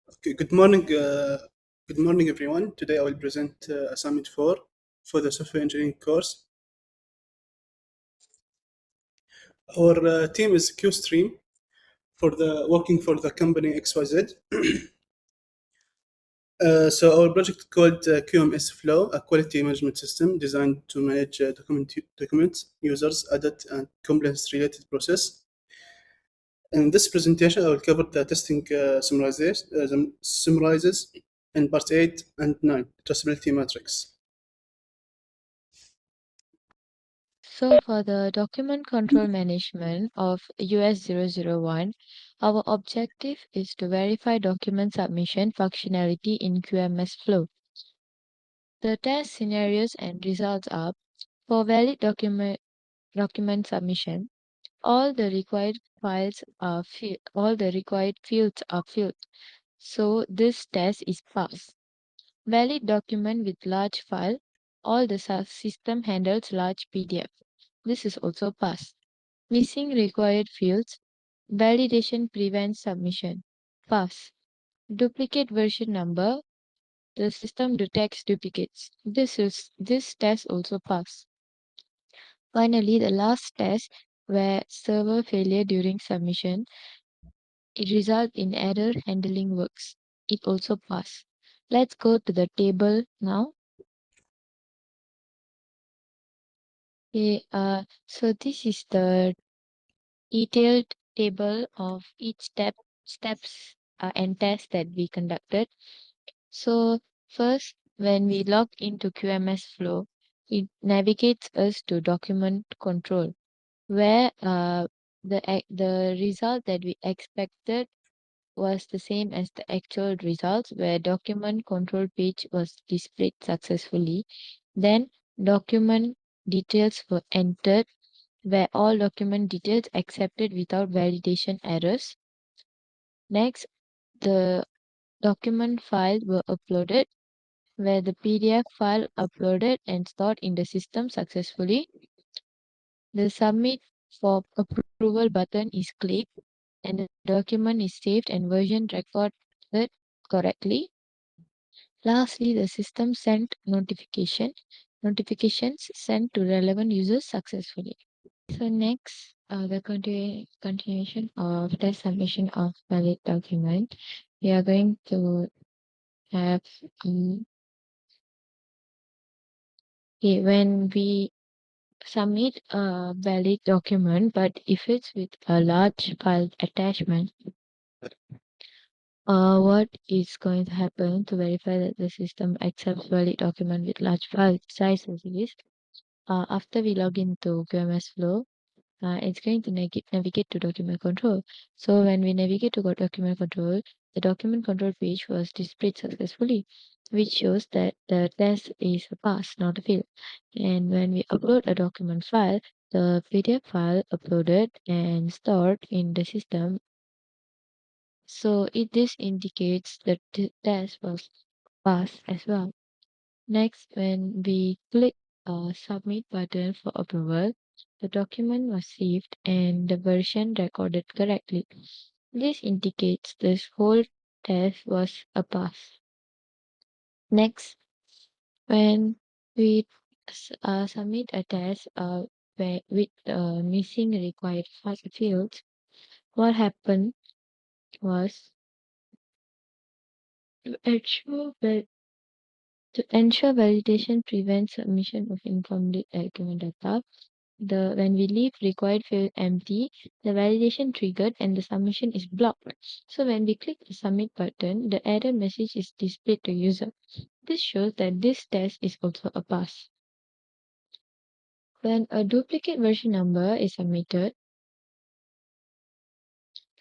Okay, good morning, everyone. Today I will present assignment 4 for the software engineering course. Our team is QStream for the working for the company XYZ. So our project called QMS Flow, a quality management system designed to manage documents, users, audit, and compliance-related process. In this presentation, I will cover the testing summarizes in part 8 and 9, traceability matrix. So for the document control management of US001, our objective is to verify document submission functionality in QMS flow. The test scenarios and results are for valid document submission, all the required all the required fields are filled. So this test is passed. Valid document with large file, all the system handles large PDF. This is also passed. Missing required fields. Validation prevents submission. Pass. Duplicate version number. The system detects duplicates. This test also pass. Finally, the last test where server failure during submission, it results in error handling works. It also pass. Let's go to the table now. Okay, so this is the detailed table of each steps and tests that we conducted. So first, when we log into QMS Flow, it navigates us to document control, where the result that we expected was the same as the actual results, where document control page was displayed successfully. Then document details were entered, where all document details accepted without validation errors. Next, the document files were uploaded, where the PDF file uploaded and stored in the system successfully. The submit for approval button is clicked and the document is saved and version recorded correctly. Lastly, the system sent notifications sent to relevant users successfully. So next, the continuation of the submission of valid document. We are going to have when we submit a valid document, but if it's with a large file attachment, what is going to happen to verify that the system accepts valid document with large file sizes is after we log into QMS Flow, it's going to navigate to document control. So when we navigate to document control, the document control page was displayed successfully, which shows that the test is a pass, not a fail. And when we upload a document file, the PDF file uploaded and stored in the system. So this indicates that the test was passed as well. Next, when we click submit button for approval, the document was saved and the version recorded correctly. This indicates this whole test was a pass. Next, when we submit a test with missing required fields, what happened was to ensure that to ensure validation prevents submission of incomplete document data. When we leave required field empty, the validation triggered and the submission is blocked. So when we click the submit button, the error message is displayed to user. This shows that this test is also a pass. When a duplicate version number is submitted,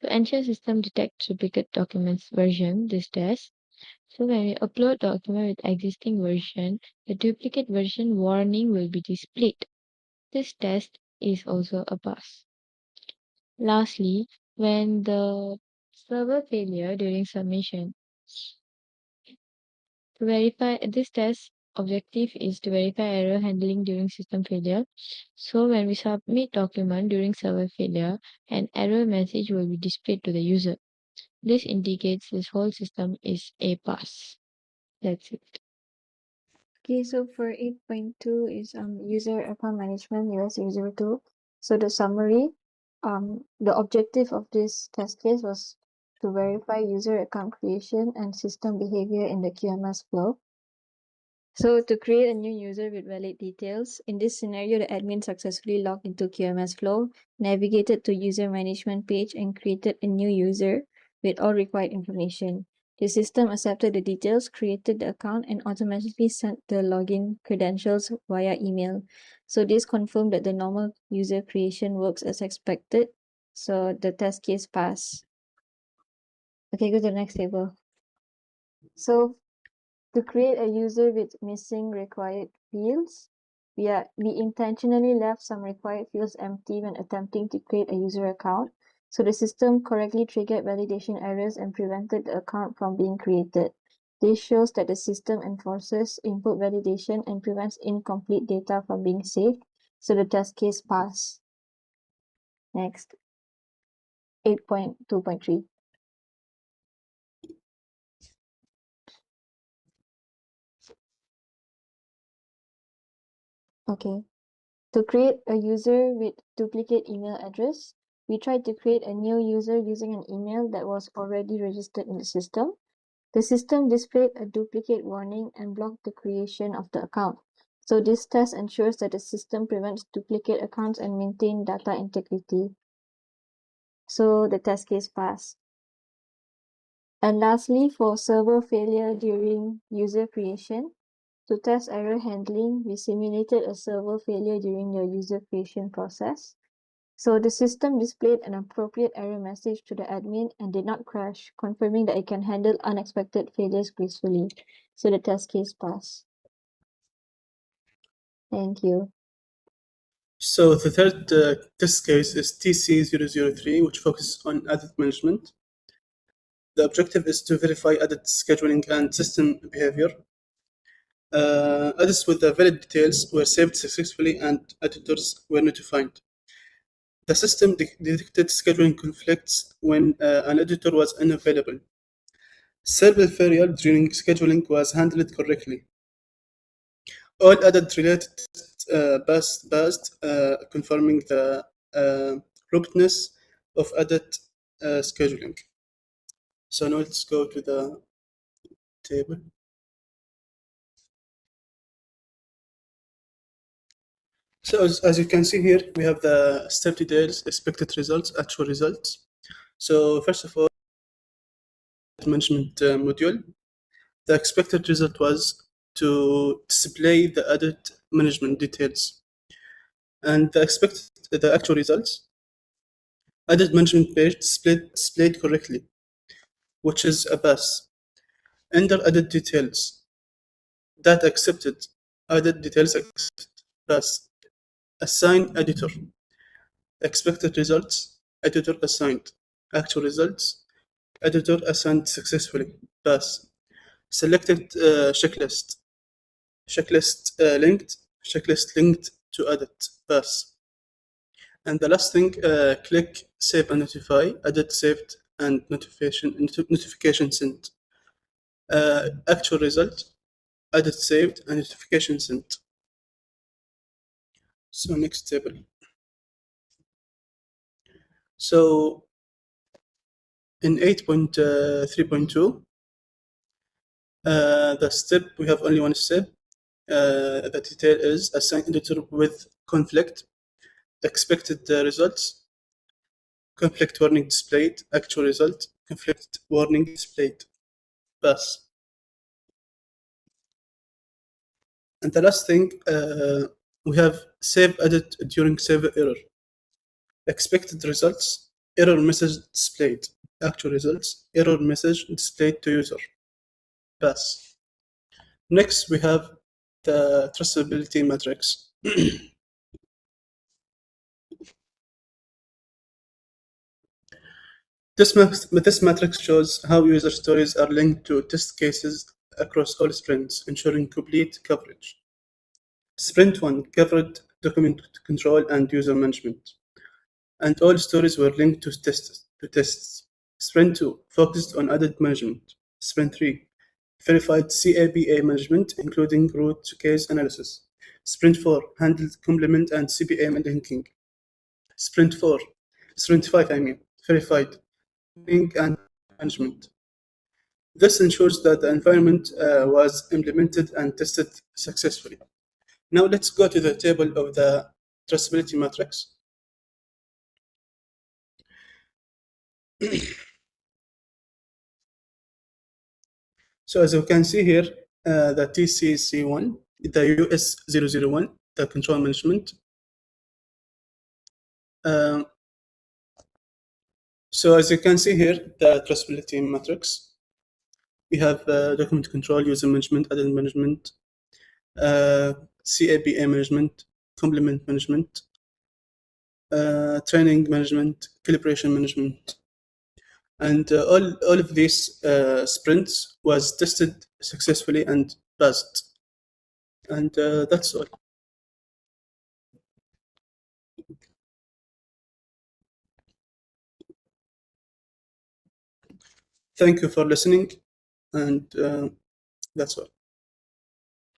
to ensure system detects duplicate documents version, this test. So when we upload document with existing version, the duplicate version warning will be displayed. This test is also a pass. Lastly, when the server failure during submission, to verify this test objective is to verify error handling during system failure. So when we submit document during server failure, an error message will be displayed to the user. This indicates this whole system is a pass. That's it. Okay, so for 8.2 is user account management US002. So the summary, the objective of this test case was to verify user account creation and system behavior in the QMS flow. So to create a new user with valid details, in this scenario, the admin successfully logged into QMS flow, navigated to user management page and created a new user with all required information. The system accepted the details, created the account, and automatically sent the login credentials via email. So this confirmed that the normal user creation works as expected. So the test case passed. Okay, go to the next table. So to create a user with missing required fields, we intentionally left some required fields empty when attempting to create a user account. So the system correctly triggered validation errors and prevented the account from being created. This shows that the system enforces input validation and prevents incomplete data from being saved. So the test case passed. Next, 8.2.3. Okay. To create a user with duplicate email address, we tried to create a new user using an email that was already registered in the system. The system displayed a duplicate warning and blocked the creation of the account. So this test ensures that the system prevents duplicate accounts and maintains data integrity. So the test case passed. And lastly, for server failure during user creation, to test error handling, we simulated a server failure during your user creation process. So the system displayed an appropriate error message to the admin and did not crash, confirming that it can handle unexpected failures gracefully. So the test case passed. Thank you. So the third test case is TC003, which focuses on edit management. The objective is to verify edit scheduling and system behavior. Edits with the valid details were saved successfully and editors were notified. The system detected scheduling conflicts when an editor was unavailable. Server failure during scheduling was handled correctly. All edit related passed, confirming the robustness of edit scheduling. So now let's go to the table. So as you can see here, we have the step details, expected results, actual results. So first of all, management module. The expected result was to display the edit management details. And the actual results, edit management page displayed correctly, which is a pass. Enter edit details, data accepted, edit details accepted, pass. Assign editor, expected results, editor assigned. Actual results, editor assigned successfully, pass. Selected checklist linked to edit, pass. And the last thing, click save and notify, edit saved and notification sent. Actual result, edit saved and notification sent. So next table. So in 8.3.2, the step, we have only one step. The detail is assign editor with conflict, expected results, conflict warning displayed, actual result, conflict warning displayed, pass. And the last thing, we have save edit during server error, expected results, error message displayed, actual results, error message displayed to user, pass. Next, we have the traceability matrix. This matrix shows how user stories are linked to test cases across all sprints, ensuring complete coverage. Sprint 1 covered document control and user management, and all stories were linked to tests. Sprint 2 focused on audit management. Sprint 3 verified CAPA management, including root case analysis. Sprint 4 handled complement and CPA linking. Sprint 5, verified link and management. This ensures that the environment was implemented and tested successfully. Now let's go to the table of the traceability matrix. So as you can see here, the TCC1, the US001, the control management. So as you can see here, the traceability matrix, we have document control, user management, audit management, CAPA management, complement management, training management, calibration management. And all of these sprints was tested successfully and passed. And that's all. Thank you for listening, and that's all.